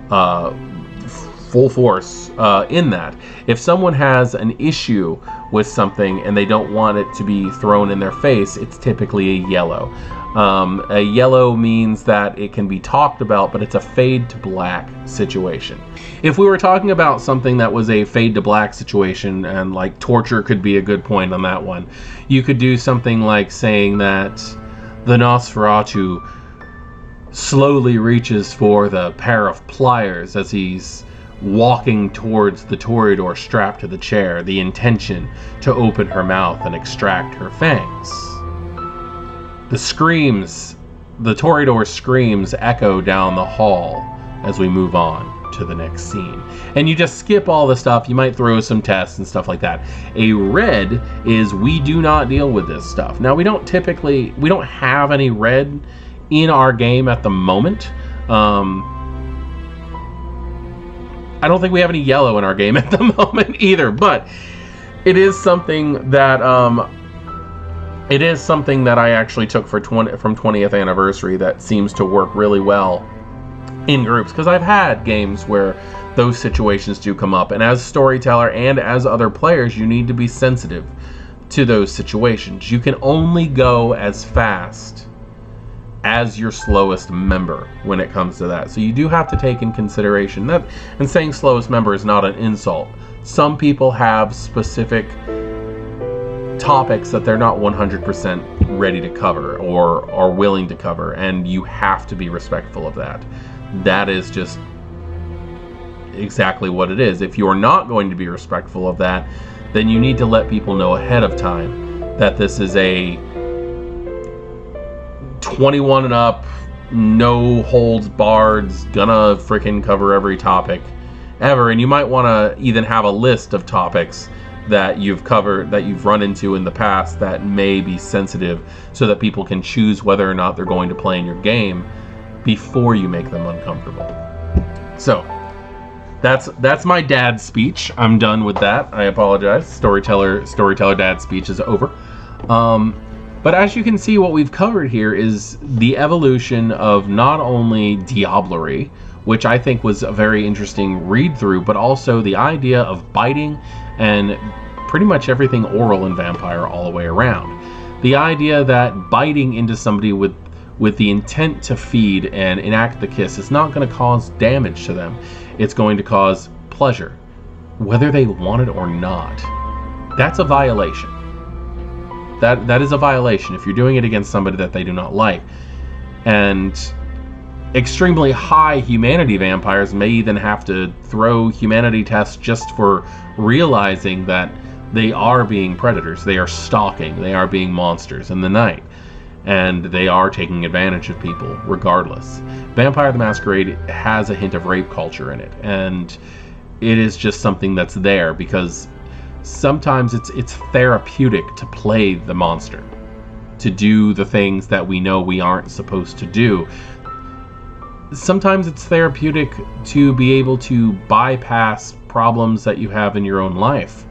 full force in that. If someone has an issue with something and they don't want it to be thrown in their face, it's typically a yellow. A yellow means that it can be talked about, but it's a fade to black situation. If we were talking about something that was a fade to black situation, and like torture could be a good point on that one, you could do something like saying that the Nosferatu slowly reaches for the pair of pliers as he's walking towards the Toreador strapped to the chair, the intention to open her mouth and extract her fangs. The screams, the Toreador screams echo down the hall as we move on to the next scene. And you just skip all the stuff. You might throw some tests and stuff like that. A red is we do not deal with this stuff. Now, we don't have any red in our game at the moment. I don't think we have any yellow in our game at the moment either, but it is something that I actually took from 20th anniversary that seems to work really well in groups, because I've had games where those situations do come up, and as storyteller and as other players, you need to be sensitive to those situations. You can only go as fast as your slowest member when it comes to that. So you do have to take in consideration that, and saying slowest member is not an insult. Some people have specific topics that they're not 100% ready to cover or are willing to cover, and you have to be respectful of that. That is just exactly what it is. If you're not going to be respectful of that, then you need to let people know ahead of time that this is a 21 and up, no holds barred, gonna freaking cover every topic ever. And you might want to even have a list of topics that you've covered, that you've run into in the past that may be sensitive, so that people can choose whether or not they're going to play in your game before you make them uncomfortable. So that's my dad's speech. I'm done with that. I apologize. Storyteller dad's speech is over. But as you can see, what we've covered here is the evolution of not only Diablerie, which I think was a very interesting read through, but also the idea of biting and pretty much everything oral in Vampire all the way around. The idea that biting into somebody with the intent to feed and enact the kiss is not going to cause damage to them. It's going to cause pleasure, whether they want it or not. That's a violation. That is a violation if you're doing it against somebody that they do not like. And extremely high humanity vampires may even have to throw humanity tests just for realizing that they are being predators. They are stalking. They are being monsters in the night. And they are taking advantage of people regardless. Vampire the Masquerade has a hint of rape culture in it. And it is just something that's there because sometimes it's therapeutic to play the monster, to do the things that we know we aren't supposed to do. Sometimes it's therapeutic to be able to bypass problems that you have in your own life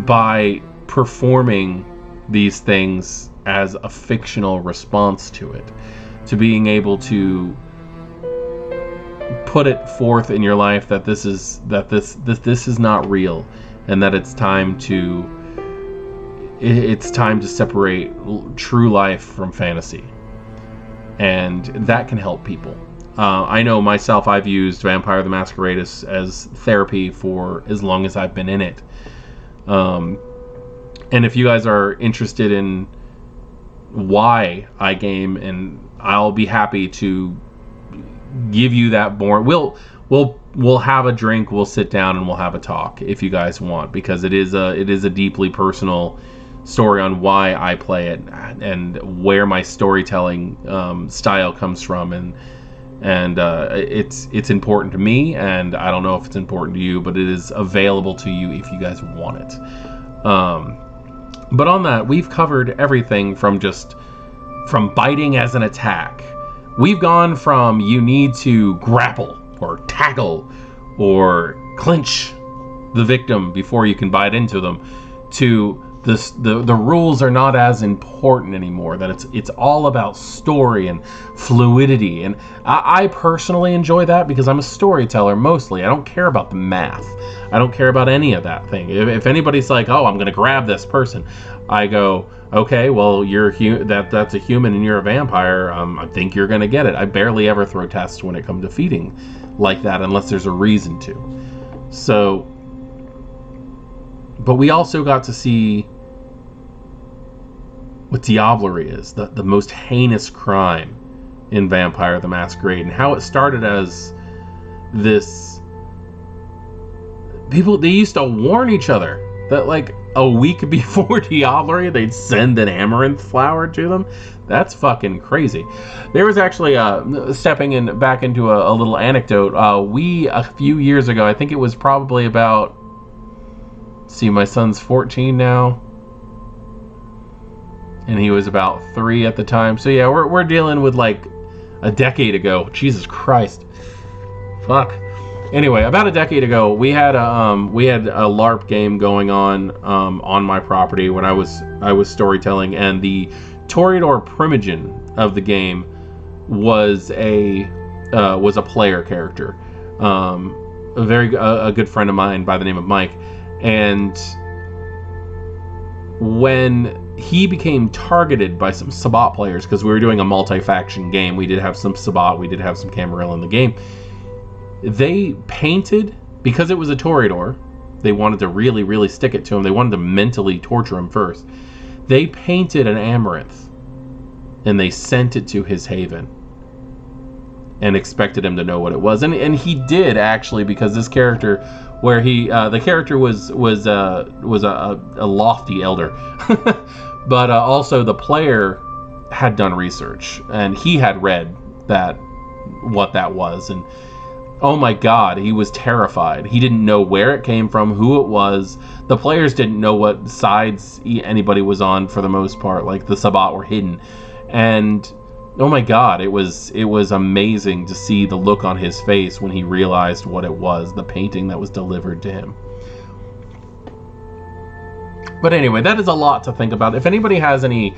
by performing these things as a fictional response to it, to being able to put it forth in your life that this is not real, and that it's time to separate true life from fantasy. And that can help people. I know myself, I've used Vampire the Masquerade as therapy for as long as I've been in it. And if you guys are interested in why I game, and I'll be happy to give you that more. We'll have a drink, we'll sit down, and we'll have a talk if you guys want, because it is a deeply personal story on why I play it and where my storytelling style comes from, and it's important to me, and I don't know if it's important to you, but it is available to you if you guys want it. But on that, we've covered everything from biting as an attack. We've gone from you need to grapple or tackle or clinch the victim before you can bite into them, to the rules are not as important anymore, that it's all about story and fluidity. And I personally enjoy that because I'm a storyteller mostly. I don't care about the math. I don't care about any of that thing. If anybody's like, oh, I'm going to grab this person, I go, okay, well, that's a human and you're a vampire. I think you're going to get it. I barely ever throw tests when it comes to feeding like that unless there's a reason to. So, but we also got to see what Diablerie is, the most heinous crime in Vampire the Masquerade, and how it started as this... People, they used to warn each other that like a week before Diablerie, they'd send an amaranth flower to them. That's fucking crazy. There was actually, stepping back into a little anecdote, a few years ago, I think it was probably about, see, my son's 14 now, and he was about 3 at the time. So yeah, we're dealing with like a decade ago. Jesus Christ. Fuck. Anyway, about a decade ago, we had a LARP game going on my property when I was storytelling, and the Toreador Primogen of the game was a player character, a good friend of mine by the name of Mike, and when he became targeted by some Sabbat players, because we were doing a multi-faction game, we did have some Sabbat, we did have some Camarilla in the game. They painted, because it was a Toreador, they wanted to really, really stick it to him. They wanted to mentally torture him first. They painted an amaranth, and they sent it to his haven, and expected him to know what it was. And he did, actually, because this character, where the character was a lofty elder, but also the player had done research, and he had read what that was, and oh my god, he was terrified. He didn't know where it came from, who it was. The players didn't know what sides anybody was on for the most part. Like, the Sabbat were hidden. And oh my god, it was amazing to see the look on his face when he realized what it was, the painting that was delivered to him. But anyway, that is a lot to think about. If anybody has any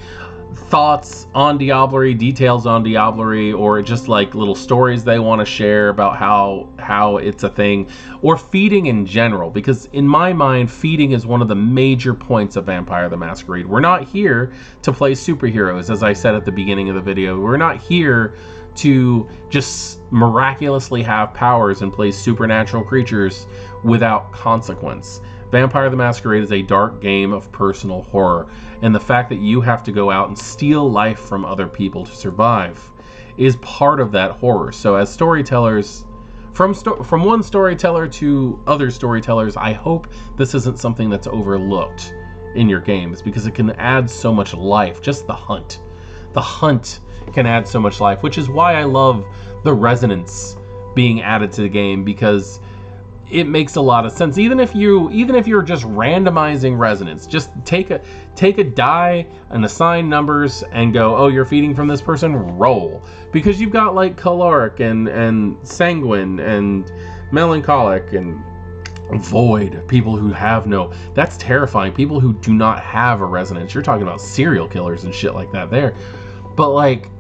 thoughts on Diablerie, details on Diablerie, or just like little stories they want to share about how it's a thing, or feeding in general, because in my mind, feeding is one of the major points of Vampire the Masquerade. We're not here to play superheroes, as I said at the beginning of the video. We're not here to just miraculously have powers and play supernatural creatures without consequence. Vampire the Masquerade is a dark game of personal horror, and the fact that you have to go out and steal life from other people to survive is part of that horror. So as storytellers, from one storyteller to other storytellers, I hope this isn't something that's overlooked in your games, because it can add so much life. Just the hunt can add so much life, which is why I love the resonance being added to the game, because it makes a lot of sense. Even if you're just randomizing resonance, just take a die and assign numbers and go, oh, you're feeding from this person, roll. Because you've got like caloric and sanguine and melancholic and void, people who have no, that's terrifying. People who do not have a resonance. You're talking about serial killers and shit like that there. But like,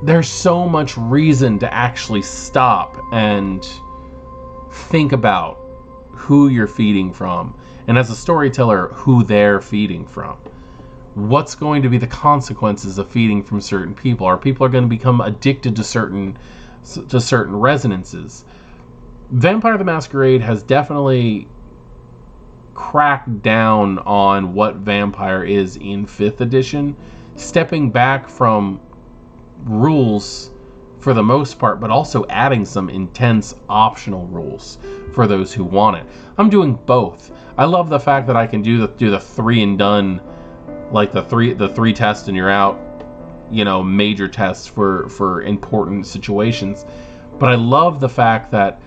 there's so much reason to actually stop and think about who you're feeding from, and as a storyteller, who they're feeding from. What's going to be the consequences of feeding from certain people? Are people going to become addicted to certain resonances? Vampire the Masquerade has definitely cracked down on what vampire is in 5th edition, stepping back from rules for the most part, but also adding some intense optional rules for those who want it. I'm doing both. I love the fact that I can do the 3 and done, like the three tests and you're out, major tests for important situations. But I love the fact that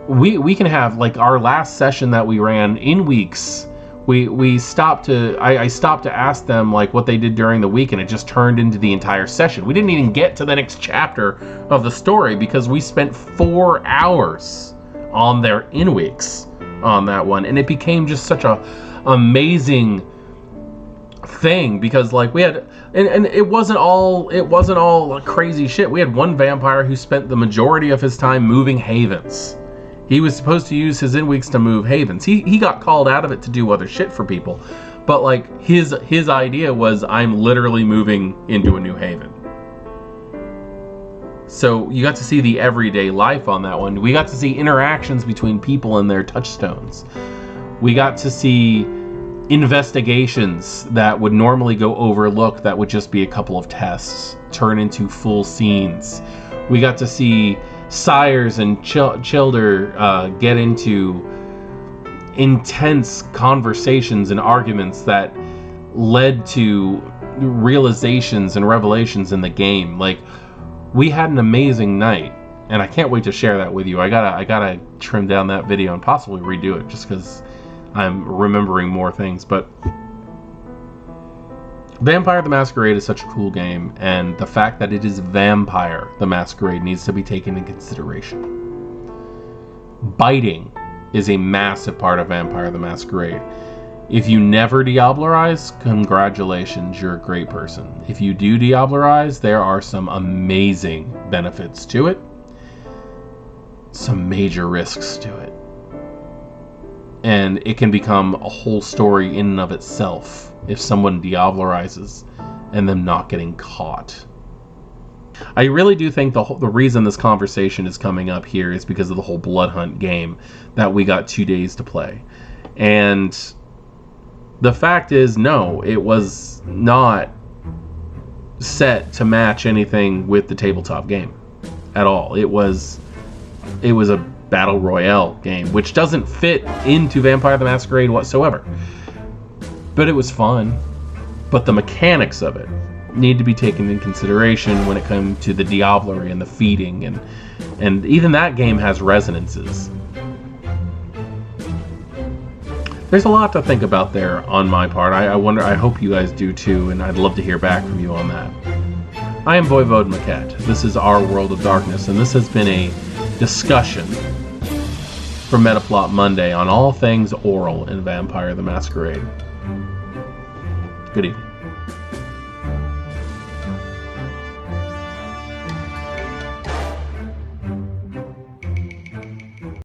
we can have, like, our last session that we ran in weeks. I stopped to ask them like what they did during the week, and it just turned into the entire session. We didn't even get to the next chapter of the story because we spent 4 hours on their in weeks on that one, and it became just such a amazing thing, because like we had, and it wasn't all like crazy shit. We had one vampire who spent the majority of his time moving havens. He was supposed to use his in-weeks to move havens. He got called out of it to do other shit for people, but like his idea was, I'm literally moving into a new haven. So you got to see the everyday life on that one. We got to see interactions between people and their touchstones. We got to see investigations that would normally go overlooked, that would just be a couple of tests, turn into full scenes. We got to see sires and childer get into intense conversations and arguments that led to realizations and revelations in the game. Like, we had an amazing night, and I can't wait to share that with you. I gotta trim down that video and possibly redo it, just because I'm remembering more things. But Vampire the Masquerade is such a cool game, and the fact that it is Vampire the Masquerade needs to be taken into consideration. Biting is a massive part of Vampire the Masquerade. If you never Diablerize, congratulations, you're a great person. If you do Diablerize, there are some amazing benefits to it, some major risks to it. And it can become a whole story in and of itself if someone Diablerizes and them not getting caught. I really do think the reason this conversation is coming up here is because of the whole Blood Hunt game that we got 2 days to play. And the fact is, no, it was not set to match anything with the tabletop game at all. It was a battle royale game, which doesn't fit into Vampire the Masquerade whatsoever. But it was fun. But the mechanics of it need to be taken into consideration when it comes to the Diablerie and the feeding, and even that game has resonances. There's a lot to think about there on my part. I hope you guys do too, and I'd love to hear back from you on that. I am Voivode Maquette. This is Our World of Darkness, and this has been a discussion for Metaplot Monday on all things oral in Vampire the Masquerade. Good evening.